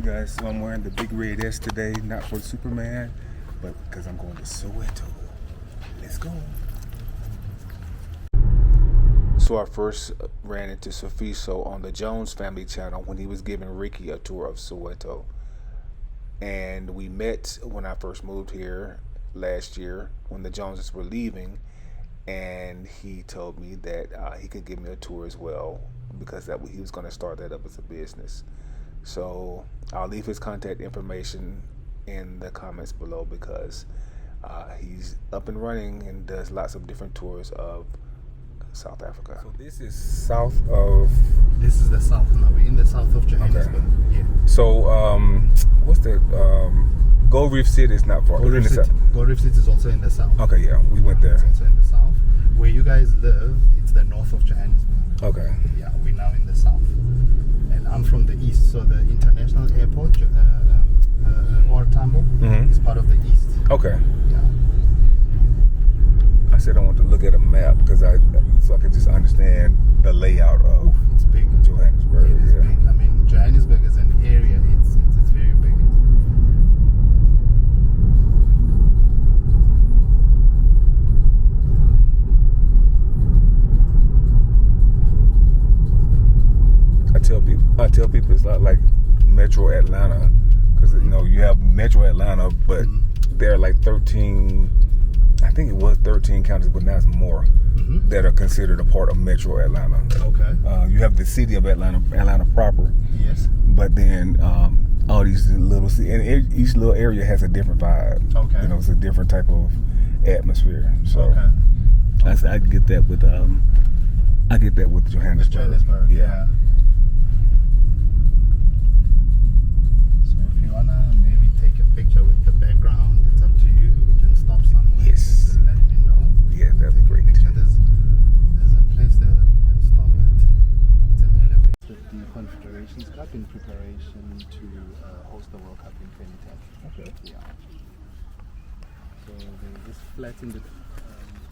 guys, so I'm wearing the big red S today, not for Superman, but because I'm going to Soweto. Let's go. So I first ran into Sifiso on the Jones Family channel when he was giving Ricky a tour of Soweto. And we met when I first moved here last year when the Joneses were leaving, and he told me that he could give me a tour as well because he was going to start that up as a business. So I'll leave his contact information in the comments below because he's up and running and does lots of different tours of South Africa. So this is south of... This is the south now. We're in the south of Johannesburg. Okay. Yeah. So what's that? Gold Reef City is not far. Gold Reef City is also in the south. Okay, yeah, we went there. It's also in the south. Where you guys live, it's the north of Johannesburg. Okay. Yeah, we're now in the south. And I'm from the east, so the international airport, or Tambo, is part of the east. Okay. Yeah. I said I want to look at a map because so I can just understand the layout of it's big. Johannesburg. It is big. I mean, Johannesburg is an area. It's very big. I tell people it's not like Metro Atlanta because you have Metro Atlanta, but there are like 13. I think it was 13 counties, but now it's more that are considered a part of Metro Atlanta. Okay. You have the city of Atlanta proper. Yes. But then all these little cities, and each little area has a different vibe. Okay. It's a different type of atmosphere. So okay. I get that with Johannesburg. Johannesburg. Yeah. So if you wanna maybe take a picture with the background, it's up to you. We can stop somewhere. Yes. And let me know. Yeah, that'd be great. There's a place there that we can stop at. It's an elevator. The Confederations Cup in preparation to host the World Cup in 2010. Okay. Yeah. So they just flattened it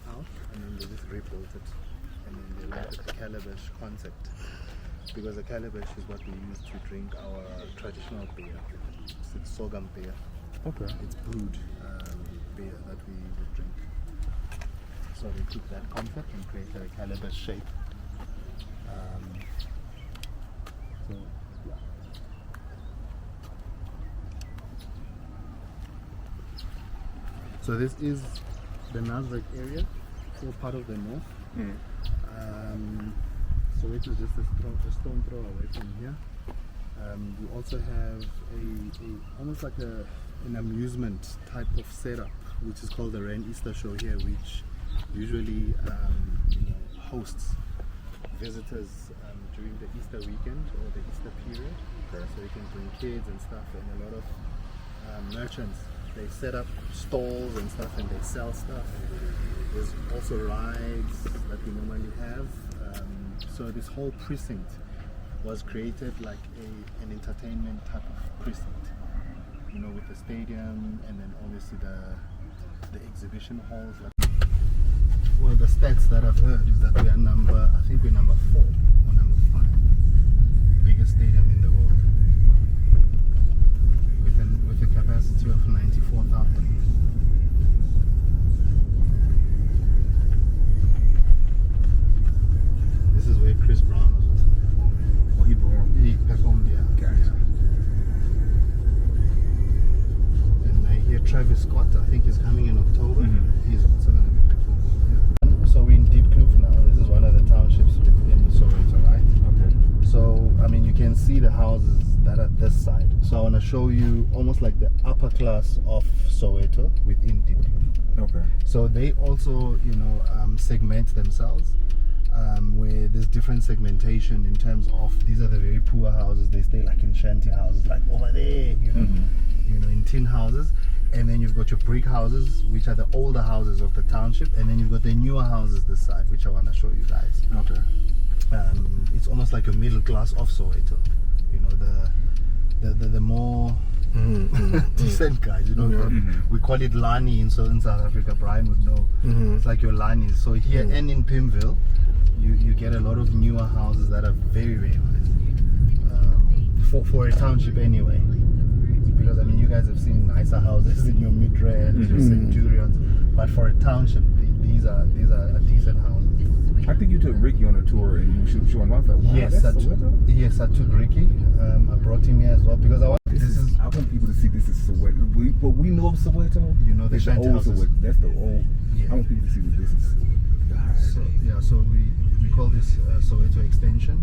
out and then they just rebuilt it. And then they went with the calabash concept. Because the calabash is what we use to drink our traditional beer. It's sorghum beer. Okay. It's brewed beer that we would drink. So they took that concept and created a calabash shape. So yeah. So this is the Nasrec area, still part of the north. So it is just a stone throw away from here. We also have almost like an amusement type of setup, which is called the Rain Easter Show here, which usually hosts visitors during the Easter weekend or the Easter period. Okay. So you can bring kids and stuff, and a lot of merchants, they set up stalls and stuff and they sell stuff. There's also rides that we normally have. So this whole precinct was created like an entertainment type of precinct, with the stadium and then obviously the exhibition halls. Well, the stats that I've heard is that we are number 4 or number 5 biggest stadium in the world with a capacity of 94,000. This is where Chris Brown was also performing. Oh, he performed, yeah. Gotcha. Yeah. And I hear Travis Scott, I think he's coming in October. He's also going to be performing here. So we're in Deep Kloof now. This is one of the townships within Soweto, right? Okay. So, I mean, you can see the houses that are this side. So I want to show you almost like the upper class of Soweto within Deep Kloof. Okay. So they also, segment themselves. Where there's different segmentation in terms of these are the very poor houses. They stay like in shanty houses, like over there, in tin houses. And then you've got your brick houses, which are the older houses of the township. And then you've got the newer houses this side, which I want to show you guys. Okay. It's almost like a middle class of Soweto. The more decent guys, we call it Lani in South Africa. Brian would know. It's like your Lani. So here and in Pimville, you get a lot of newer houses that are very, very nice. for a township anyway. Because I mean, you guys have seen nicer houses in your mid-range, your centurions, but for a township, these are a decent houses. I think you took Ricky on a tour and you showed him. I was like, wow, Yes, that's Soweto? Yes, I took Ricky. I brought him here as well because I want. I want people to see this is Soweto. What we know of Soweto, You know the it's the shanty old houses. Soweto. That's the old. Yeah. I want people to see that this is. So, yeah, so we call this Soweto extension.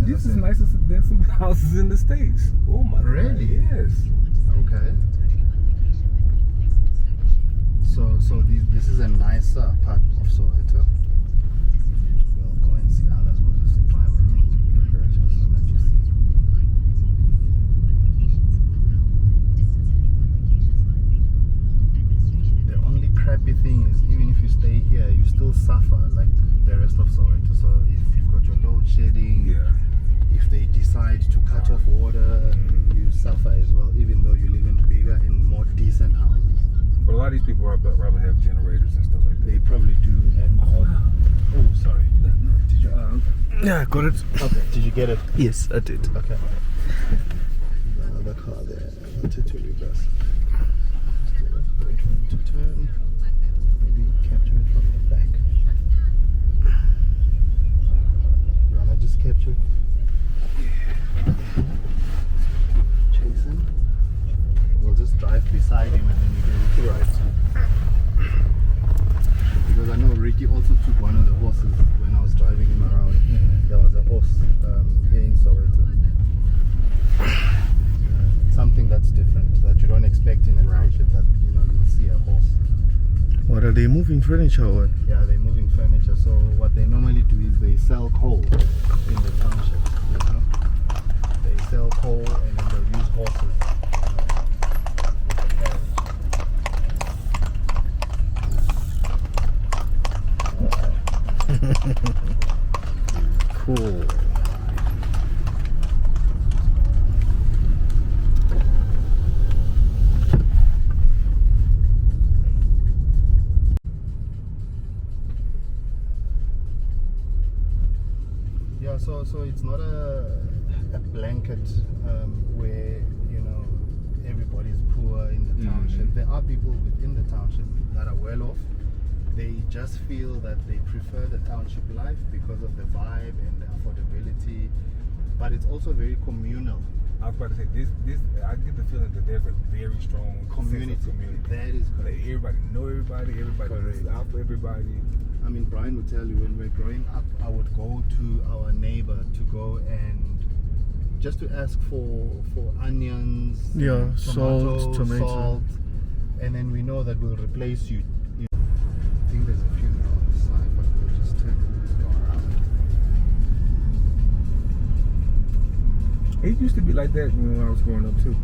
As This I is said- nicer than some houses in the States. Oh my Really? God, yes. Okay. So this is a nicer part of Soweto. We'll go and see others. We'll just drive around just so that you see. The only crappy thing is even if you stay here, you still suffer like the rest of Soweto. So if you've got your load shedding, Yeah. if they decide to cut off water, you suffer as well, even though you live in bigger and more decent houses. But a lot of these people rather have generators and stuff like that. They probably do. And oh, sorry. Did you? Yeah, got it. Okay. Did you get it? Yes, I did. Okay. Another car there. I wanted to reverse. Wait for it to turn. Maybe capture it from the back. You wanna just capture? Jason. We'll just drive beside him and then you can right. Because I know Ricky also took one of the horses when I was driving him around. There was a horse here in Soweto. Something that's different that you don't expect in a township. That you'll see a horse. What are they moving furniture or what? Yeah, they're moving furniture. So what they normally do is they sell coal in the township. They sell coal and then they'll use horses. Cool. Yeah, so it's not a blanket where everybody's poor in the township. There are people within the township that are well off. They just feel that they prefer the township life because of the vibe and the affordability, but it's also very communal. I was about to say this. I get the feeling that there's a very strong Community. sense of community. That is Like correct. everybody know everybody. Everybody is Correct. out for everybody. I mean, Brian would tell you when we're growing up, I would go to our neighbor to go and just to ask for onions, Yeah, tomatoes, tomato. salt, and then we know that we'll replace you. I think there's a funeral on the side, but we'll just turn and go around. It used to be like that when I was growing up too.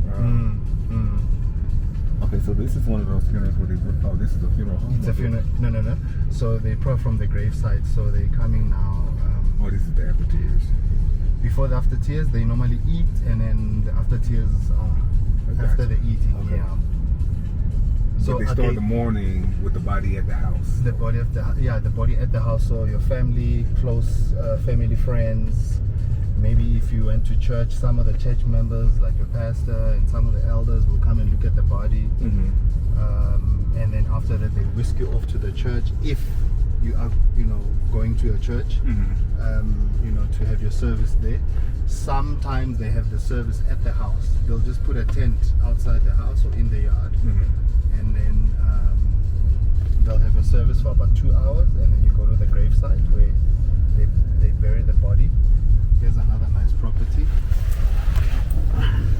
Okay, so this is one of those funerals where they. Oh, this is a funeral home. It's a funeral. No. So they brought from the gravesite, so they're coming now. Oh, this is the after tears. Before the after tears, they normally eat, and then the after tears are after the eating. Okay. Yeah. So they start the morning with the body at the house. The body of the body at the house. So your family, close family, friends. Maybe if you went to church, some of the church members, like your pastor and some of the elders, will come and look at the body. And then after that, they whisk you off to the church if you are, going to a church. To have your service there. Sometimes they have the service at the house. They'll just put a tent outside the house or in the yard, and then they'll have a service for about 2 hours, and then you go to the gravesite where they bury the body. Here's another nice property.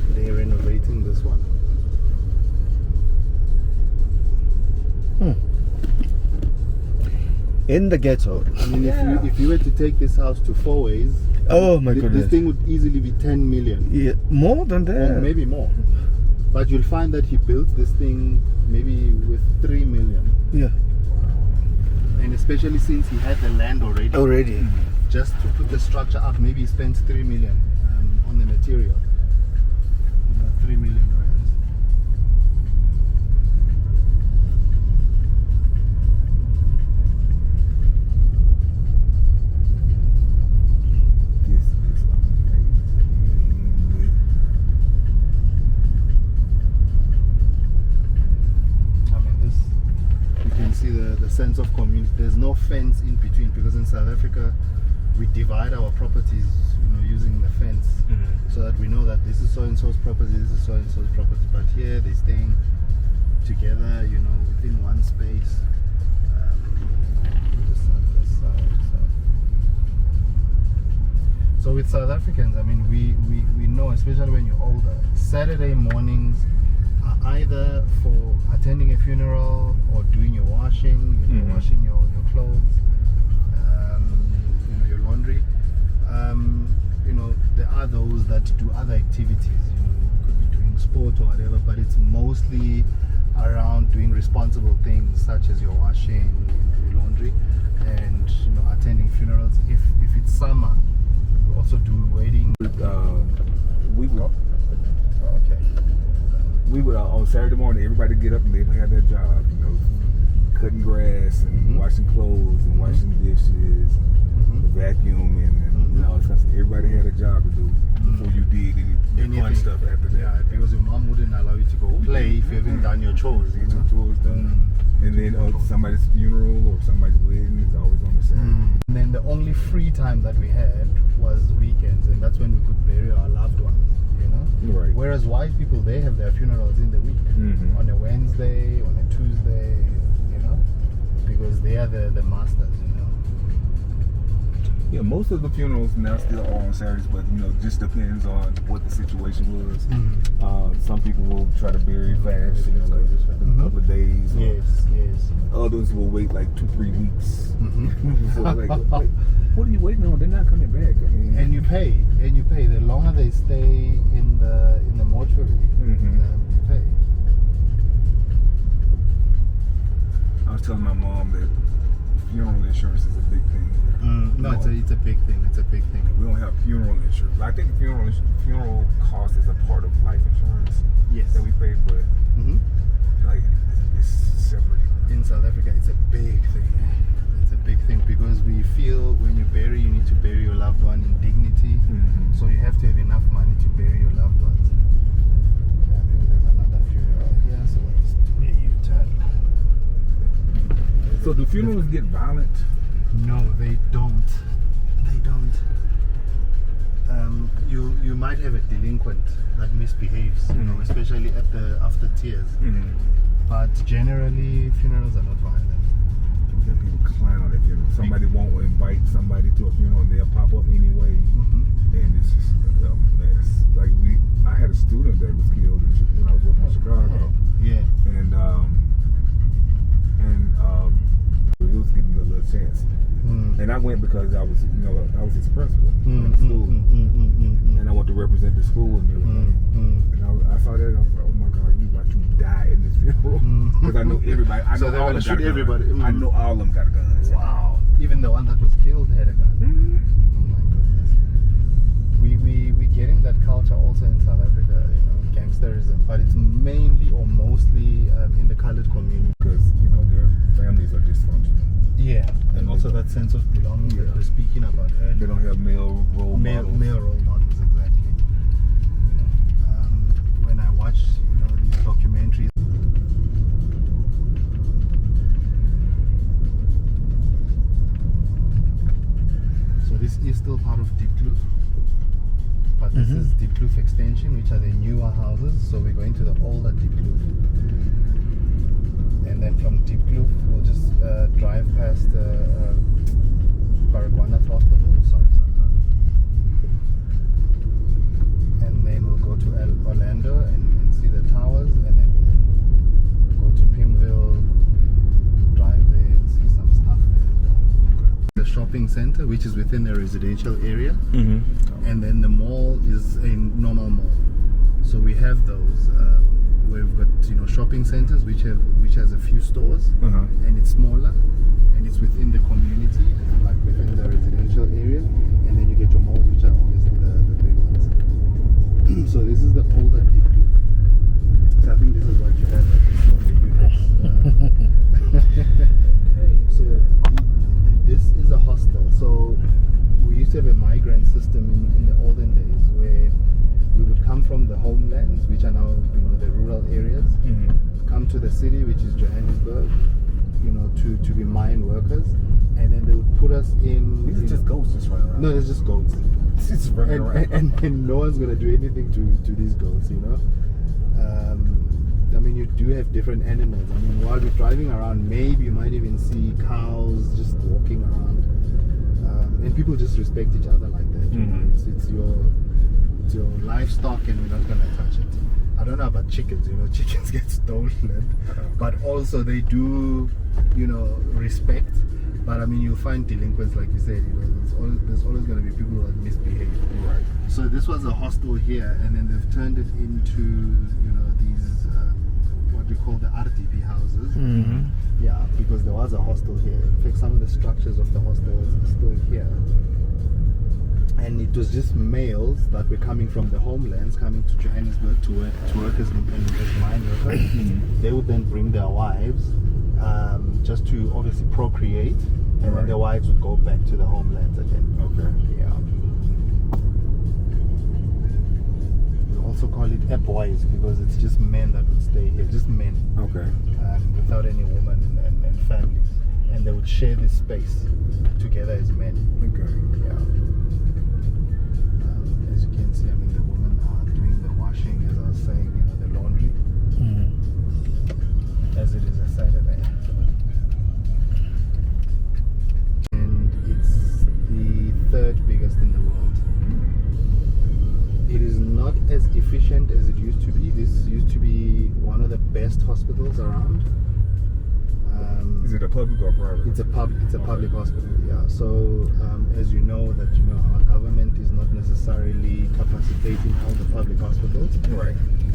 They're renovating this one. In the ghetto. I mean, if you were to take this house to 4 ways, Oh my this goodness. thing would easily be 10 million. Yeah, more than Or that. maybe more. But you'll find that he built this thing maybe with 3 million. Yeah. And especially since he had the land already. Just to put the structure up, maybe he spent 3 million on the material. 3 million rands. This is amazing. obviously the sense of community. There's no fence in between, because in South Africa we divide our properties, using the fence, so that we know that this is so and so's property, this is so and so's property. But here they're staying together, within one space. This side. So with South Africans, I mean, we know, especially when you're older, Saturday mornings are either for attending a funeral or doing your washing, washing your clothes, your laundry. There are those that do other activities, could be doing sport or whatever, but it's mostly around doing responsible things such as your washing, your laundry, and attending funerals. If it's summer, we also do weddings. We would Okay. on Saturday morning, everybody get up and they have their job, cutting grass and washing clothes and washing dishes, vacuuming and all this kind of stuff. Everybody had a job to do before you did any fun stuff after that. Yeah, because your mom wouldn't allow you to go play if you haven't done your chores. Get your chores done. And then somebody's funeral or somebody's wedding is always on the same. And then the only free time that we had was weekends, and that's when we could bury our loved ones. Right. Whereas white people, they have their funerals in the week, on a Wednesday, on a Tuesday, because they are the masters, Yeah, most of the funerals now still are on Saturdays, but just depends on what the situation was. Some people will try to bury fast, like a couple of days. Yes. Others will wait like 2-3 weeks. So like, what are you waiting on? They're not coming back. I mean, And you pay. The longer they stay in the mortuary, you pay. I was telling my mom that funeral insurance is a big thing here. No, it's a big thing. It's a big thing. We don't have funeral insurance. I think funeral cost is a part of life insurance that we pay, but like it's separate. In South Africa, it's a big thing. It's a big thing because we feel when you bury, you need to bury your loved one in dignity. So you have to have enough money to bury your loved ones. Yeah, I think there's another funeral here, so we'll just do a U-turn. So do funerals get violent? No, they don't. They don't. You might have a delinquent that misbehaves, especially after tears. But generally, funerals are not violent. Yeah, people clown on their funeral. Somebody won't invite somebody to a funeral and they'll pop up anyway. And it's just a mess. Like I had a student that was killed when I was working in Chicago. Yeah. And he was getting a little chance. And I went because I was his principal at the school. And I want to represent the school and everything. And I saw that and I was like, oh my God, you about to die in this funeral. Because I know everybody. I know all of them got everybody. I know all of them got guns. Wow. Even the one that was killed had a gun. Oh my goodness. We getting that culture also in South Africa, gangsterism, but it's mainly or mostly in the colored community. Because, their families are dysfunctional. Yeah, and also that sense of belonging that we're speaking about earlier. They don't have male role models. Male role models, exactly. When I watch, these documentaries. So this is still part of Deep Kloof, but this is Deep Kloof Extension, which are the newer houses. So we're going to the older Deep Kloof. And then from Deep Kloof, we'll just drive past Baragwanath Hospital. Sorry. And then we'll go to Orlando and see the towers, and then we'll go to Pimville, drive there and see some stuff there. The shopping center, which is within a residential area, and then the mall is a normal mall. So we have those. We've got shopping centers which has a few stores, and it's smaller, and it's within the community, like within the residential area, and then you get your malls, which are obviously the big ones. So this is the older Deep Kloof. So I think this is what you have So this is a hostel. So we used to have a migrant system in the olden days where we would come from the homelands, which are now the rural areas, come to the city, which is Johannesburg, to to be mine workers, and then they would put us in. These are just ghosts just running around. No, there's just goats. It's just running around. And no one's gonna do anything to these goats, you know. I mean, you do have different animals. I mean, while we're driving around, maybe you might even see cows just walking around, and people just respect each other like that. You know? It's your livestock, and we're not gonna touch it. I don't know about chickens. You know, chickens get stolen, but also they do, you know, respect. But I mean, you'll find delinquents, like you said. You know, there's always going to be people that misbehave. Right. So this was a hostel here, and then they've turned it into, you know, these what we call the RDP houses. Yeah, because there was a hostel here. In fact, some of the structures of the hostel are still here. And it was just males that were coming from the homelands, coming to Johannesburg to work as mine workers. They would then bring their wives, just to obviously procreate, and then their wives would go back to the homelands again. Okay. Yeah. We also call it boys because it's just men that would stay here, just men. Okay. Without any women and families, and they would share this space together as men. Okay. Yeah. As you can see, I mean, the women are doing the washing, as I was saying, you know, the laundry, as it is a Saturday. And it's the third biggest in the world. It is not as efficient as it used to be. This used to be one of the best hospitals around. Is it a public or private? It's a public hospital, yeah. So as you know that, you know, our government is not necessarily capacitating all the public hospitals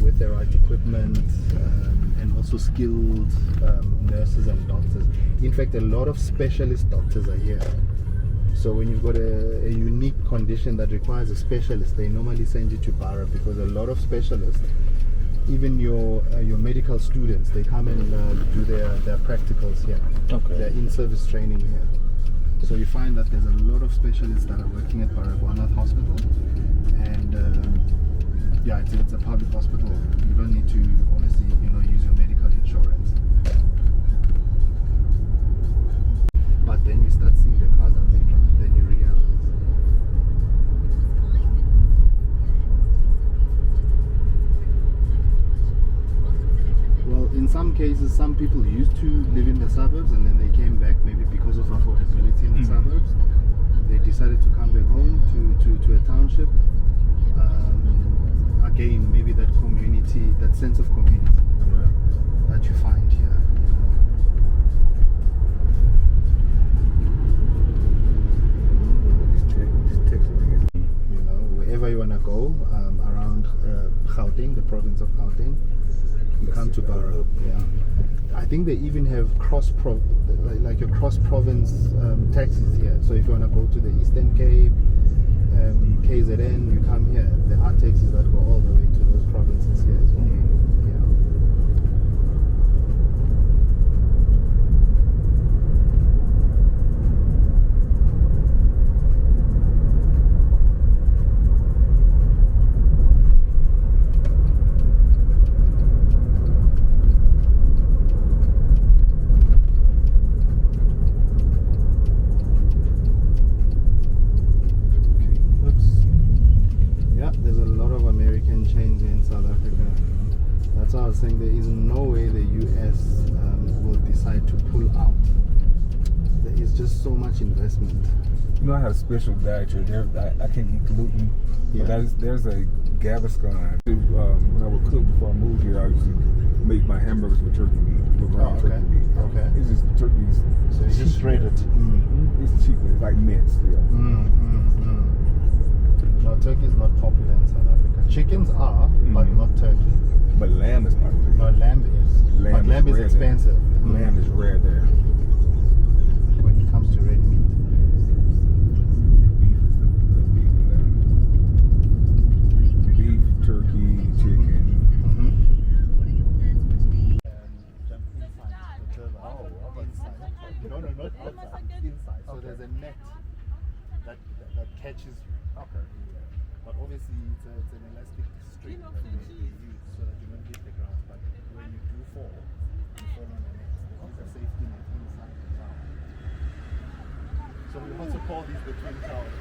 with the right equipment and also skilled nurses and doctors. In fact, a lot of specialist doctors are here. So when you've got a unique condition that requires a specialist, they normally send you to Barra, because a lot of specialists, even your medical students, they come and do their practicals here. Okay. Their in-service training here. So you find that there's a lot of specialists that are working at Baragwanath Hospital, and yeah, it's a public hospital. You don't need to obviously, you know, use your medical insurance. But then you start seeing the cars that they drive, then you realize. Well, in some cases, some people used to live in the suburbs and then they came back, maybe because of affordability in the suburbs. They decided to come back home to a township. Again, maybe that community, that sense of community that you find here. You know, wherever you want to go around Gauteng, the province of Gauteng, you come to Barra. Yeah, I think they even have like your cross province taxis here. So if you want to go to the Eastern Cape, KZN, you come here. There are taxis that go all the way to those provinces here as well. There's a lot of American chains in South Africa. That's why I was saying there is no way the US will decide to pull out. There is just so much investment. You know, I have a special dietary. I can't eat gluten. Yeah. But there's a Gaviscon. When I would cook before I moved here, I used to make my hamburgers with turkey meat, with raw turkey meat. Okay. It's just turkey. So you just shred it. It's cheap. It's like mint still. No, turkey is not popular in South Africa. Chickens are, but not turkey. But lamb is popular. No, lamb is. But lamb is expensive. Lamb is rare there. When it comes to red meat. Beef is the beef. Beef, turkey, chicken. No, not outside. Inside. So there's a net that catches. Okay. But obviously it's an elastic string that you use so that you don't hit the ground. But when you do fall, you fall on a net. There's a safety net inside. So we also call these the twin towers.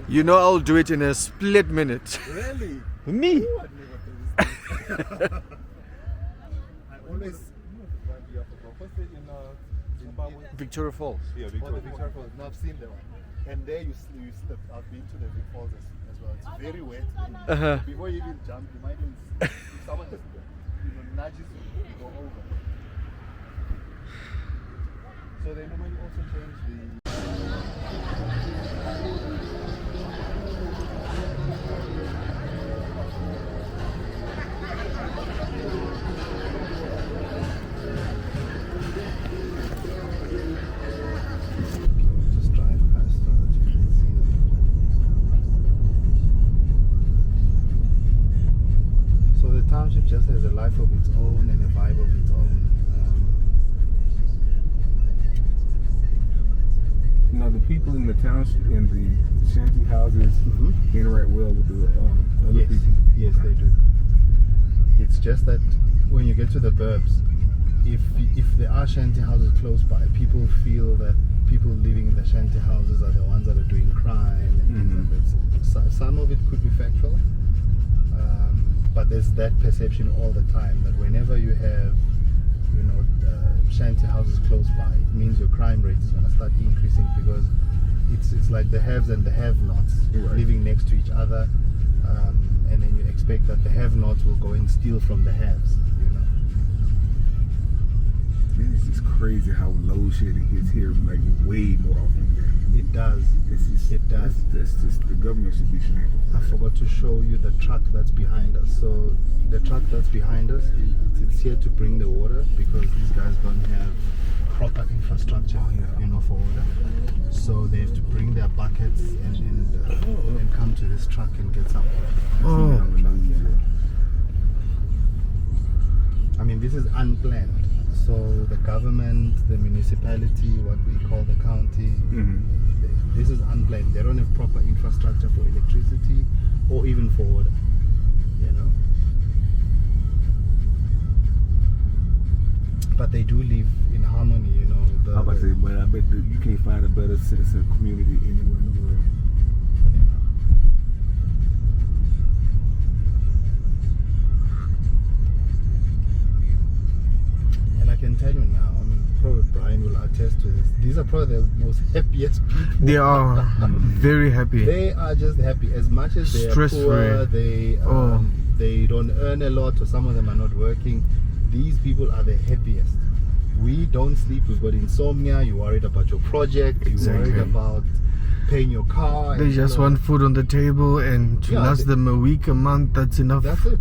You know, I'll do it in a split minute. Really? Me? Ooh, I'd never do this. I always. What's it in Zimbabwe? Victoria Falls. Yeah, Oh, the Victoria Falls. No, I've seen that one. And there you slip. I've been to the Vic Falls as well. It's very wet. And before you even jump, you might even if someone just nudges you, you go over. So they normally also change the. Just drive past you can see them. So the township just has a life of its own and a vibe of its own. You know, the people in the township, in the shanty houses, interact well with the other Yes, people. yes, they do. It's just that when you get to the burbs, if there are shanty houses close by, people feel that people living in the shanty houses are the ones that are doing crime and things like that. So some of it could be factual, but there's that perception all the time that whenever you have, shanty houses close by, it means your crime rate is going to start increasing because it's like the haves and the have-nots living next to each other, and then you expect that the have-nots will go and steal from the haves. It's just crazy how load shedding hits here like way more often than It does. It does. That's just the government should be shameful. I forgot to show you the truck that's behind us. So the truck that's behind us, it's here to bring the water because these guys don't have proper infrastructure, for water. So they have to bring their buckets and come to this truck and get some water. I mean, this is unplanned. So the government, the municipality, what we call the county, this is unplanned. They don't have proper infrastructure for electricity or even for water, But they do live in harmony, I was about to say, but I bet you can't find a better sense of community anywhere in the world. And I can tell you now, probably Brian will attest to this. These are probably the most happiest people. They are very happy. They are just happy. As much as they are poor, they don't earn a lot, or some of them are not working. These people are the happiest. We don't sleep. We've got insomnia. You're worried about your project. Exactly. You're worried about paying your car. They just want food on the table and to last them a week, a month. That's enough. That's it.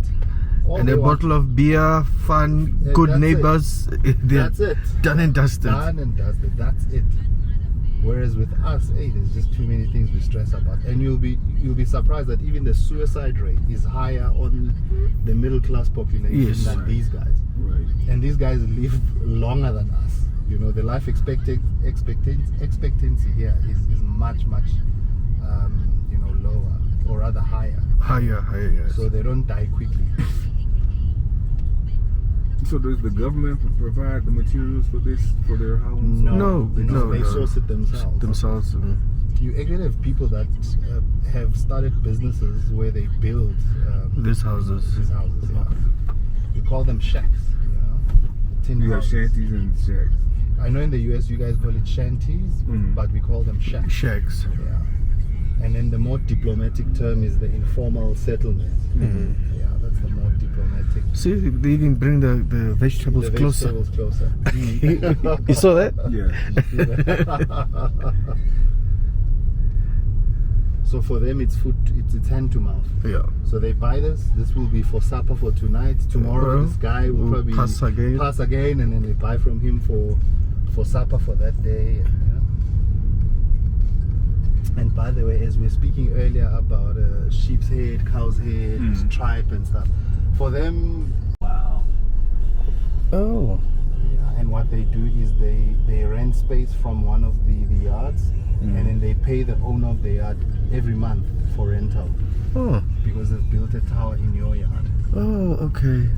And a bottle of beer, fun, good neighbors. That's it. Done and dusted. Done and dusted. That's it. Whereas with us, there's just too many things we stress about, and you'll be surprised that even the suicide rate is higher on the middle class population than these guys. Right. And these guys live longer than us. The life expectancy here is much lower, or rather higher. Higher, yes. So they don't die quickly. So does the government provide the materials for their homes? No. They source it themselves. You actually have people that have started businesses where they build these houses. We call them shacks. Tin You have houses. shanties and shacks. I know in the US you guys call it shanties, but we call them shacks. Shacks. Yeah. And then the more diplomatic term is the informal settlement. Yeah, that's the more diplomatic. See, they even bring the vegetables closer. You saw that? Yeah. So for them, it's food. It's hand to mouth. Yeah. So they buy this. This will be for supper for tonight. Tomorrow, this guy will probably pass again, and then they buy from him for supper for that day. And by the way, as we were speaking earlier about sheep's head, cow's head, tripe and stuff, for them, Oh. yeah, and what they do is they rent space from one of the yards, and then they pay the owner of the yard every month for rental. Oh. Because they've built a tower in your yard. Oh, okay.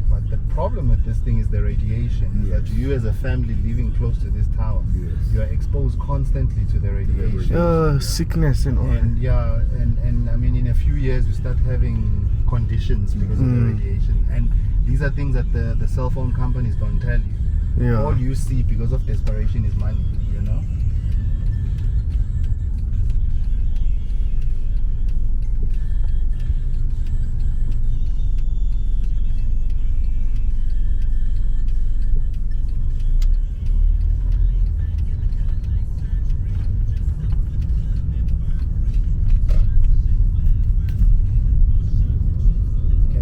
But the problem with this thing is the radiation. Yes. That you as a family living close to this tower, Yes. you are exposed constantly to the radiation. Sickness and all. And yeah, and I mean, in a few years you start having conditions because of the radiation. And these are things that the cell phone companies don't tell you. Yeah. All you see because of desperation is money, you know?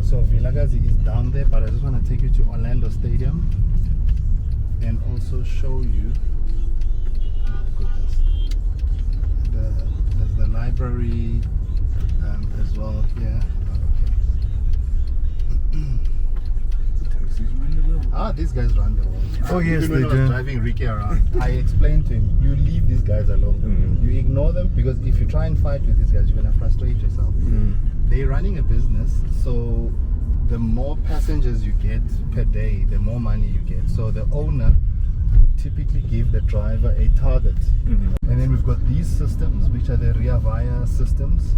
So Vilakazi is down there, but I just want to take you to Orlando Stadium and also show you, oh my goodness, there's the library as well here. Okay. These guys run the world. Oh, yes, Even when they I was do. driving Ricky around, I explained to him, you leave these guys alone. You ignore them, because if you try and fight with these guys, you're going to frustrate yourself. They're running a business, so the more passengers you get per day, the more money you get. So the owner would typically give the driver a target. And then we've got these systems, which are the rear via systems.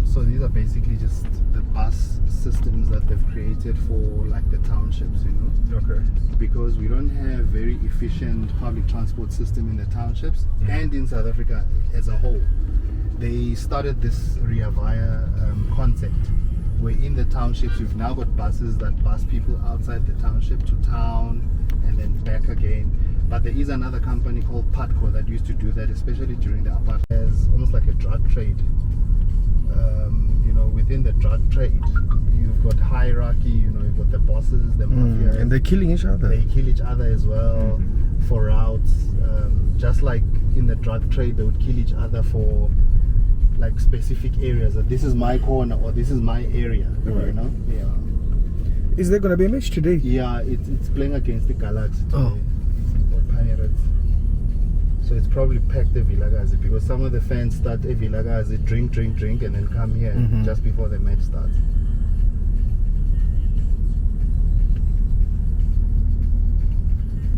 So these are basically just the bus systems that they've created for like the townships, you know. Okay. Because we don't have very efficient public transport system in the townships and in South Africa as a whole. They started this rear via concept, where in the townships you've now got buses that bus people outside the township to town and then back again. But there is another company called Patco that used to do that, especially during the apartheid. There's almost like a drug trade. You know, within the drug trade, you've got hierarchy. You know, you've got the bosses, the mafia, And they're killing each other. they kill each other as well for routes. Just like in the drug trade, they would kill each other for like specific areas. That this is my corner or this is my area. You know? Yeah. Is there going to be a match today? Yeah, it's playing against the Galaxy today. Oh. It's the Pirates. So it's probably packed the Vilakazi, because some of the fans start a Vilakazi, drink, and then come here just before the match starts.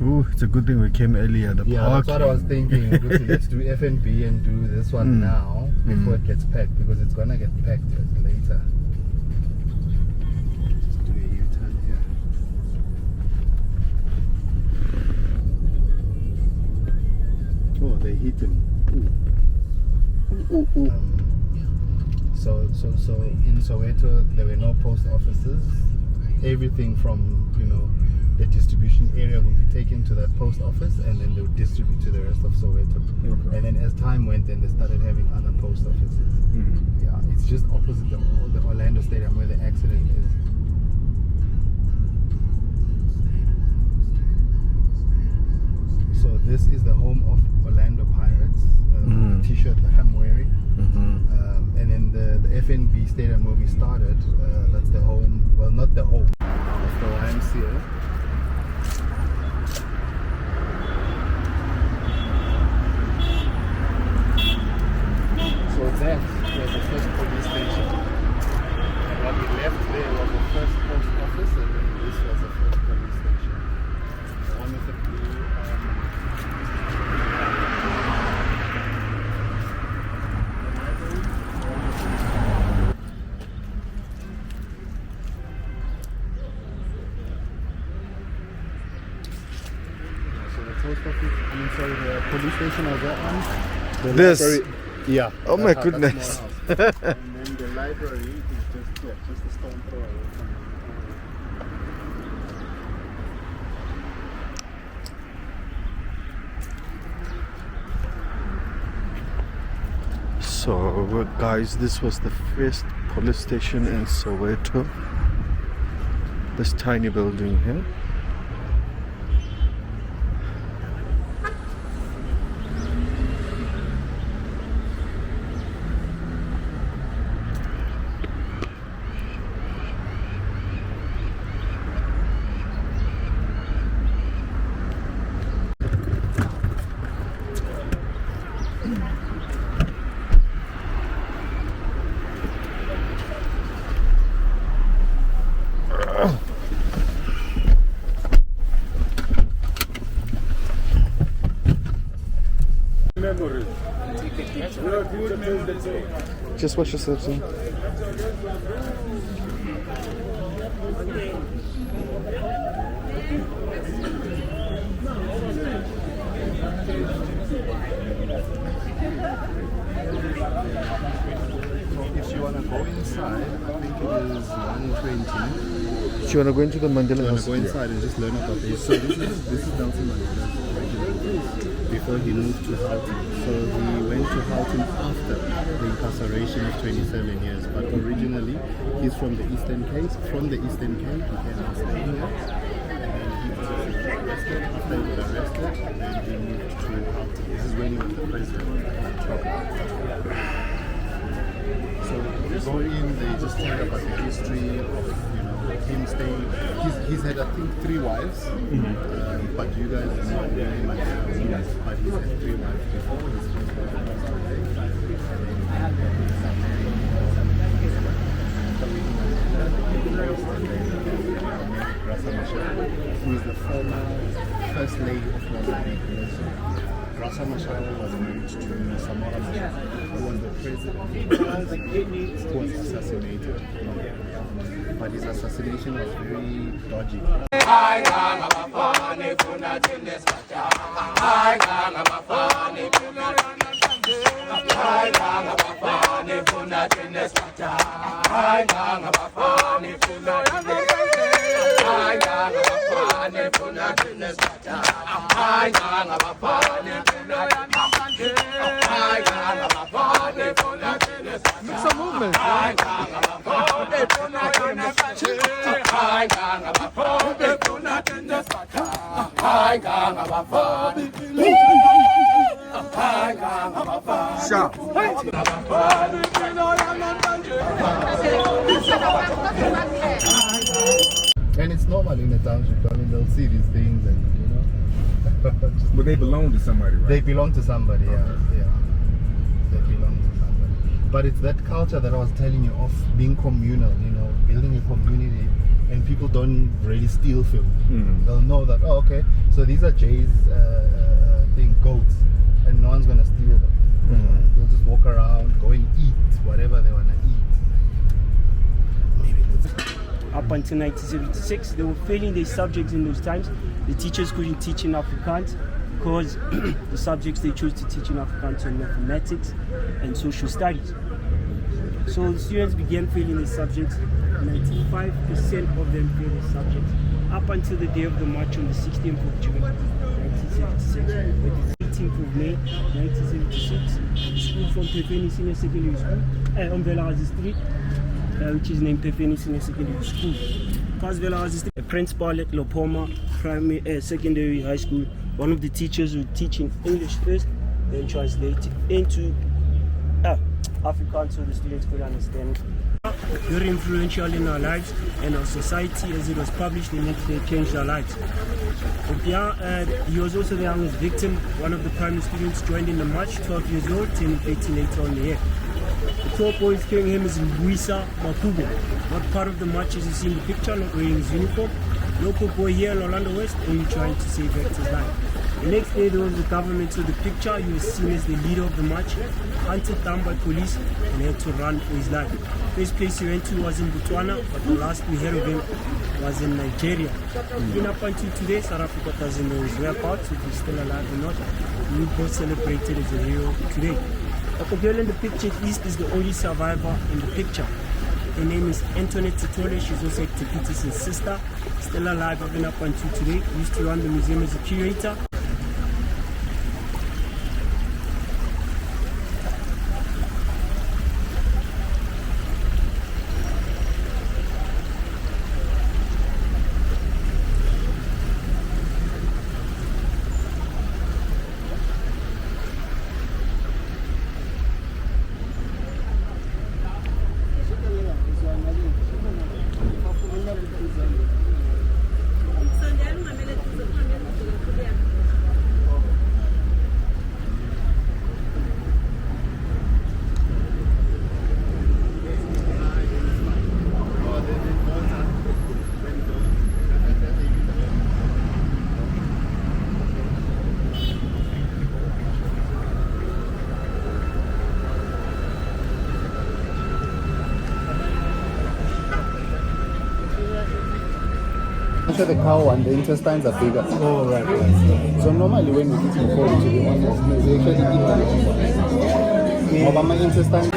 Ooh, it's a good thing we came earlier. The Yeah, park. that's what I was thinking. Let's do F&B and do this one now before it gets packed, because it's gonna get packed later. Just do a U-turn here. Oh, they hit him. Ooh. So in Soweto there were no post offices. Everything from, you know, the distribution area will be taken to that post office, and then they will distribute to the rest of Soweto. Okay. And then as time went, then they started having other post offices. Yeah, it's just opposite the Orlando Stadium where the accident is. So this is the home of Orlando Pirates, the t-shirt that I'm wearing. And then the FNB stadium where we started, that's the home, well, not the home, that's the YMCA. So that was the first police station. And what we left there was the first post office, and then this was the first police station. The one with the blue. So the post office, the police station was that one. The This? library- yeah. Oh my that's how- that's goodness. more house. And then the library is just a stone throw away from So, guys, this was the first police station in Soweto. This tiny building here. Just watch yourself, son. If you want to go inside, I think it is 120. Do you want to go into the Mandela You want House? to go inside and just learn about this. So this is Nelson Mandela's original before he moved to Houghton. So he went to Houghton after the incarceration of 27 years. But originally, he's from the Eastern Cape. From the Eastern Cape, he came and stayed here. And he was arrested. After he was arrested, then he moved to Houghton. This is when he was the president. So you go in, they just tell about the history of him staying. He's had, I think, 3 wives, but you guys are not really my wives, but he's had 3 wives before his first wife passed away. Who is the former first lady of Mozambique. Rasa Machel was married to Samora Machel, who was the president who was assassinated. But his assassination was very dodgy. It's a movement. And it's normal in the township. I mean, they'll see these things and, But they belong to somebody, right? They belong to somebody, yeah. They belong to somebody. But it's that culture that I was telling you of being communal, building a community, and people don't really steal film. They'll know that, oh, okay, so these are Jay's goats, and no one's going to steal them. They'll just walk around, go and eat whatever they want to eat. Up until 1976, they were failing their subjects in those times. The teachers couldn't teach in Afrikaans because the subjects they chose to teach in Afrikaans were mathematics and social studies. So the students began failing their subjects. 95% of them failed their subjects up until the day of the march on the 16th of June 1976. But the 18th of May 1976, the school from Pefeni Senior Secondary School on Velhazi Street, which is named Pefeni Senior Secondary School. Past Velhazi Street, a principal at Lopoma Secondary High School, one of the teachers would teach in English first, then translate it into Afrikaans so the students could understand. Very influential in our lives and our society. As it was published, the next day changed our lives. He was also the youngest victim. One of the primary students joined in the march, 12 years old, turning 18 later on the year. The 12 boys carrying him is Luisa Makubo. Not part of the march as you see in the picture, not wearing his uniform. Local boy here in Orlando West, only trying to save Hector's life. The next day there was the government saw the picture. He was seen as the leader of the march, hunted down by police and had to run for his life. First place he went to was in Botswana, but the last we heard of him was in Nigeria. Even up until today, South Africa doesn't know his whereabouts, if he's still alive or not. We both celebrated as a hero today. But the girl in the picture at least is the only survivor in the picture. Her name is Antoinette Tutole. She's also Hector Peterson's sister, still alive even up until today. Used to run the museum as a curator. Actually, the cow and the intestines are bigger. Oh, right. So normally when we eat before, we actually eat the my intestines.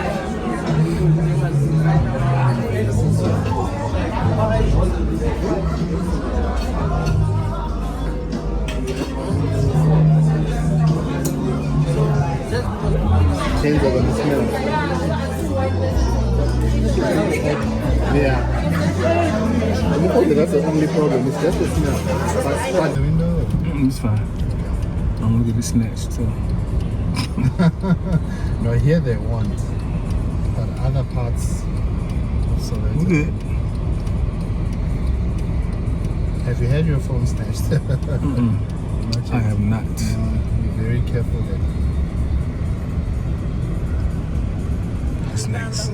Change over the smell. Yeah. That's the only problem. It's just the smell. But the window. It's fine. I'm gonna get it snatched too. No, here they want. But other parts of Soweto. We're good. Have you had your phone snatched? I have not. Be very careful there. It's nice.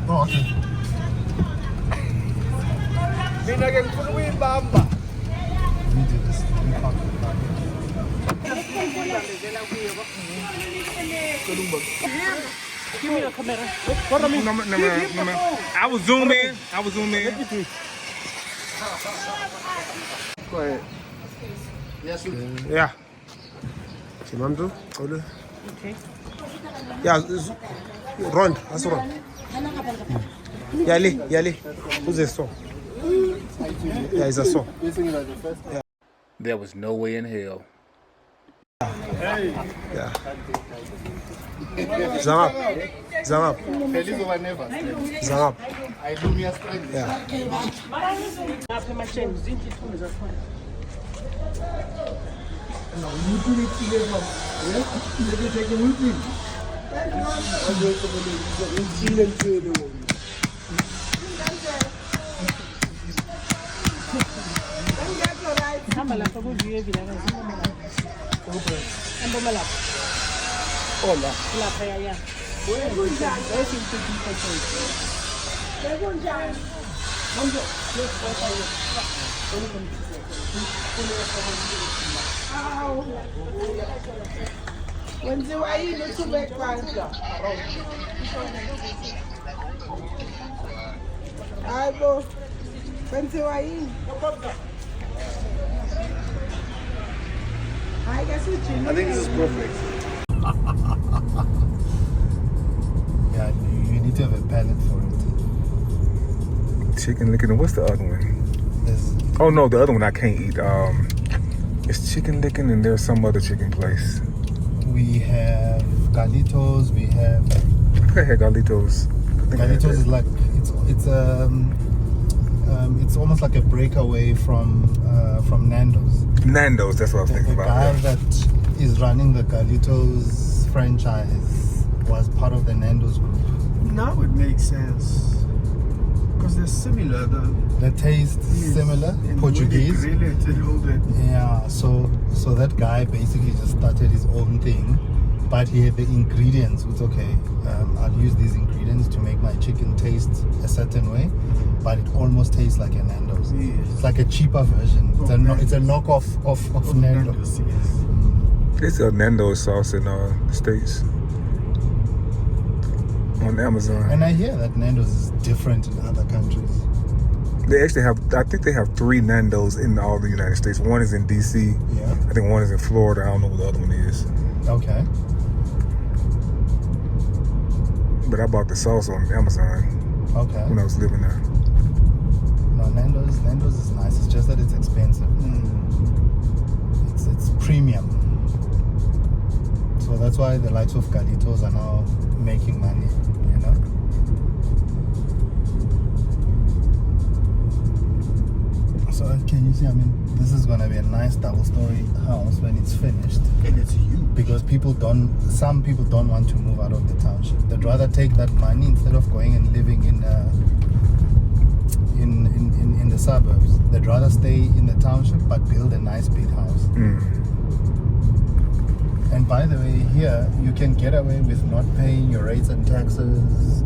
Oh, okay. We do this. We park the car. Give me the camera. No. I was zooming in. Go ahead. Yes, you Yeah. Simamdu, olha. Okay. Yeah, run. That's run. Yali. Who's this song? Yeah, it's a song. Yeah. There was no way in hell. Yeah. Zang up. I do me a strength. Yeah. I think this is perfect. Yeah, you need to have a palate for it. Chicken licking. And what's the other one? There's, Oh no, the other one I can't eat. It's chicken licking, and there's some other chicken place. we have Galitos. We have I think I had Galitos. Galitos is like it's almost like a breakaway from Nando's. Nando's. That's what I was The thinking guy about. that is running the Galitos franchise was part of the Nando's group. Now it makes sense because they're similar. The taste is similar, and Portuguese. when they grill it and all that. Yeah, so that guy basically just started his own thing, but he had the ingredients. It's okay. I'll use these ingredients to make my chicken taste a certain way, but it almost tastes like a Nando's. Yes. It's like a cheaper version. It's a knockoff of Nando's. Yes. They sell Nando's sauce in the States on Amazon. And I hear that Nando's is different in other countries. They actually have, I think they have 3 Nando's in all the United States. One is in DC. Yeah. I think one is in Florida. I don't know what the other one is. Okay. But I bought the sauce on Amazon Okay. when I was living there. No, Nando's is nice. It's just that it's expensive. It's premium. So that's why the likes of Galitos are now making money, you know. So can you see, I mean, this is gonna be a nice double-story house when it's finished. And it's huge. Because some people don't want to move out of the township. They'd rather take that money instead of going and living in the suburbs. They'd rather stay in the township but build a nice big house. And by the way, here you can get away with not paying your rates and taxes.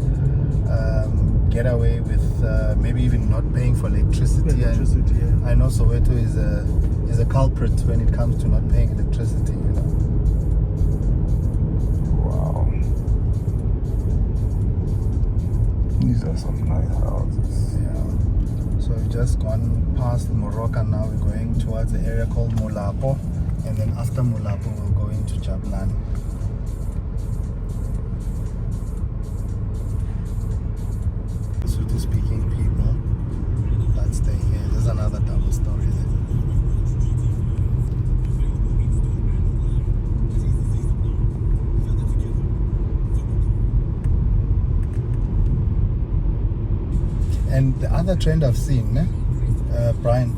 Get away with maybe even not paying for electricity. And I know Soweto is a culprit when it comes to not paying electricity. You know. Wow. These are some nice houses. Yeah. So we've just gone past Morocco. Now we're going towards the area called Mulapo, and then after Mulapo we'll go into Jabulani. Sotho speaking people that stay here. There's another double story there. And the other trend I've seen, Brian,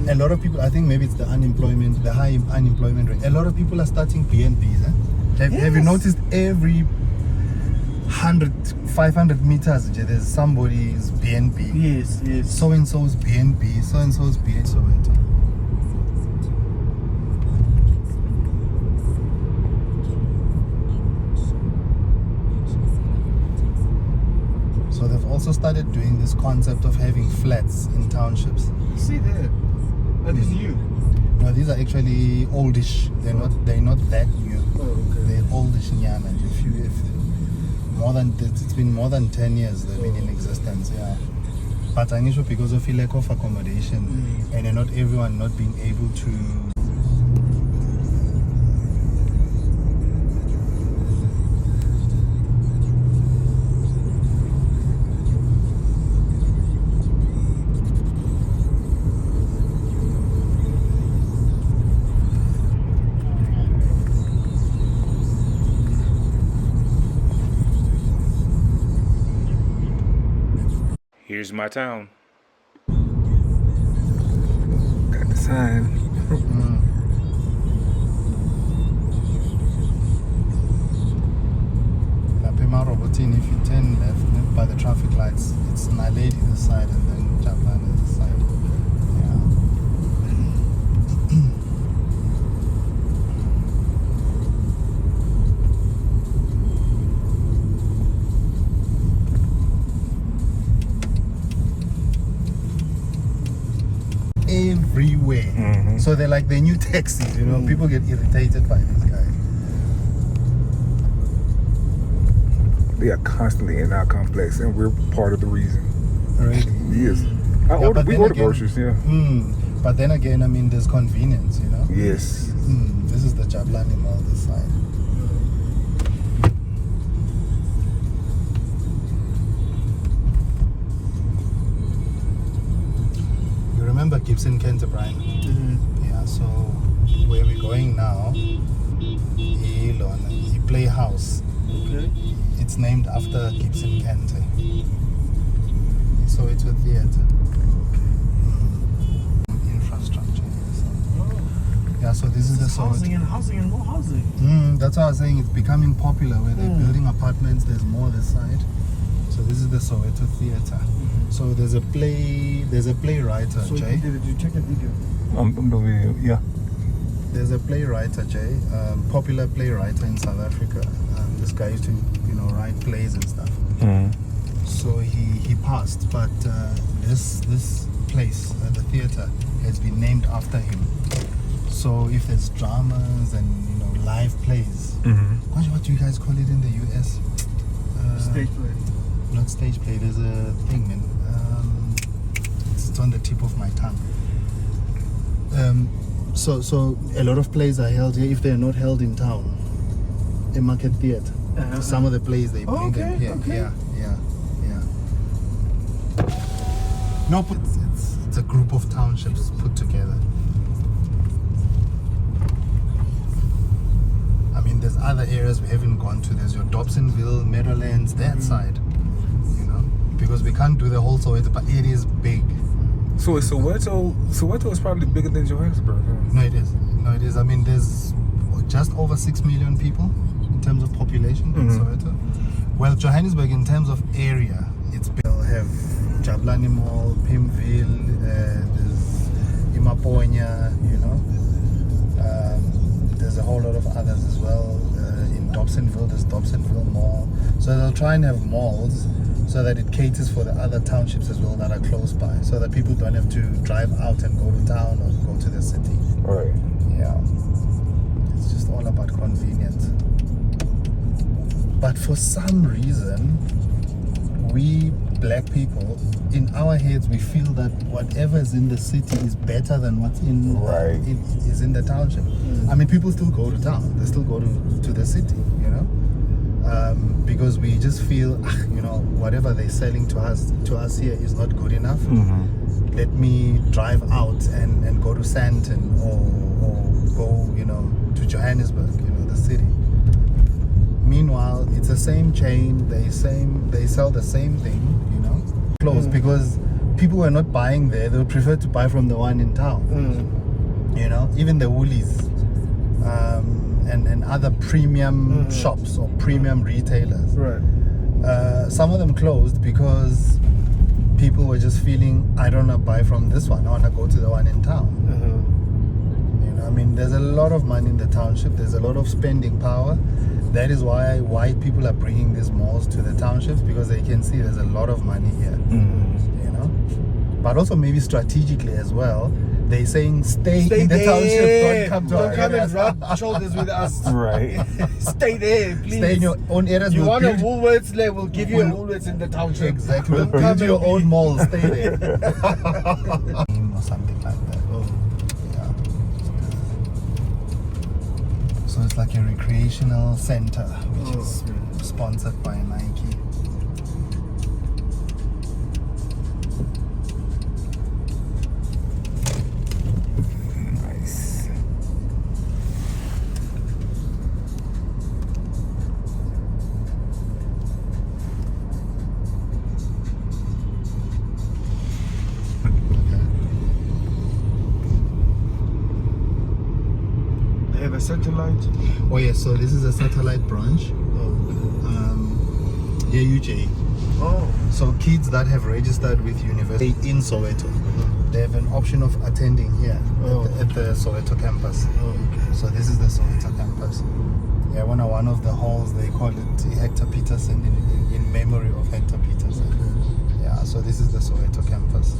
a lot of people, I think maybe it's the unemployment, the high unemployment rate. A lot of people are starting BNBs. Have you noticed every 100, 500 meters, there's somebody's BNB. Yes, yes. So and so's BNB, so and so's BNB. Soweto. So they've also started doing this concept of having flats in townships. See there. Are these new? No, these are actually oldish. They're not that new. Oh, okay. They're oldish nyana. It's been more than 10 years they've been in existence, yeah. But I'm sure because of the lack of accommodation and not everyone not being able to. Here's my town. Got the sign. Lapema Robotini, if you turn left by the traffic lights, it's Naledi this side and then Jabulani this side. Everywhere. So they're like the new taxis, you know. People get irritated by these guys. They are constantly in our complex, and we're part of the reason. Right. Yes. We order groceries, yeah. But then again, I mean, there's convenience, you know. Yes. This is the Jabulani Mall this side. Remember Gibson Kente, Brian? Yeah, so where we're going now, he play house. Okay. It's named after Gibson Kente. So it's a theater. Infrastructure. Yeah, so this is the housing and more housing. That's why I was saying it's becoming popular where they're building apartments, there's more this side. So this is the Soweto Theatre. So there's a playwright, So Jay. did you check the video? The video, yeah. There's a playwright, Jay, popular playwright in South Africa. This guy used to, write plays and stuff. So he passed, but this place, the theatre, has been named after him. So if there's dramas and live plays, what do you guys call it in the US? Stage play. Not stage play. There's a thing, man. It's on the tip of my tongue. So a lot of plays are held here. If they're not held in town, a market theatre. Some of the plays they bring them here. Okay. Yeah. No, it's a group of townships put together. I mean, there's other areas we haven't gone to. There's your Dobsonville, Meadowlands, that side. Because we can't do the whole Soweto, but it is big. So is Soweto is probably bigger than Johannesburg, huh? No, it is. I mean, there's just over 6 million people in terms of population in Soweto. Well, Johannesburg, in terms of area, it's big. They'll have Jabulani Mall, Pimville, there's Imaponya, there's a whole lot of others as well. In Dobsonville, there's Dobsonville Mall. So they'll try and have malls so that it caters for the other townships as well that are close by, so that people don't have to drive out and go to town or go to the city. Right. Yeah. It's just all about convenience. But for some reason, we black people, in our heads we feel that whatever is in the city is better than what's in is in the township. I mean, people still go to town, they still go to the city, you know, because we just feel, you know, whatever they're selling to us here is not good enough. Let me drive out and go to Sandton or go, you know, to Johannesburg, you know, the city. Meanwhile, it's the same chain, they sell the same thing, you know, clothes, because people were not buying there, they would prefer to buy from the one in town. You know, even the Woolies and other premium shops or premium retailers. Right. Some of them closed because people were just feeling, I don't want to buy from this one, I want to go to the one in town. You know, I mean, there's a lot of money in the township, there's a lot of spending power. That is why white people are bringing these malls to the townships, because they can see there's a lot of money here. You know, but also maybe strategically as well, they're saying stay in the township, don't come and rub shoulders with us. Right. Stay there, please. stay in your own areas. You we'll want a build- Woolworths there, we'll give you a Woolworths in the township. Exactly. We'll Don't build come your and own be- mall, stay there. Or something like that. Yeah. So it's like a recreational center, which is sponsored by Nike. Nice. They have a satellite. Oh yeah, so this is a satellite branch. Here UJ. Oh. So kids that have registered with university in Soweto, they have an option of attending here at the Soweto campus. So this is the Soweto campus. Yeah, one of the halls, they call it Hector Peterson in memory of Hector Peterson. Yeah, so this is the Soweto campus.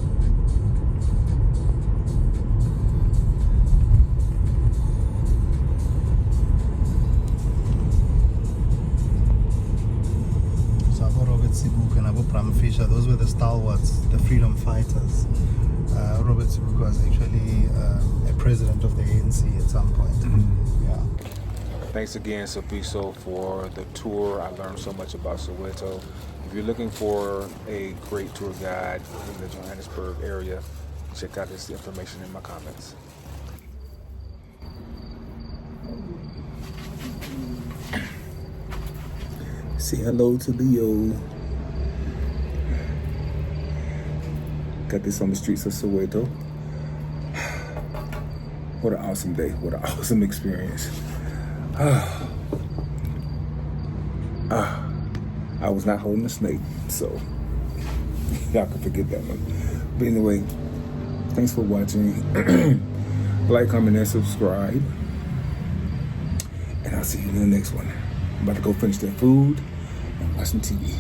So Abu Robert Sibuk and Abu Pram Fisher, those were the stalwarts, the freedom fighters. Robert Sibuk was actually a president of the ANC at some point. Yeah. Thanks again, Sifiso, for the tour. I learned so much about Soweto. If you're looking for a great tour guide in the Johannesburg area, check out this information in my comments. Say hello to Leo. Got this on the streets of Soweto. What an awesome day. What an awesome experience. I was not holding a snake, so y'all can forget that one. But anyway, thanks for watching. Like, comment, and subscribe. And I'll see you in the next one. I'm about to go finish that food and watch some TV.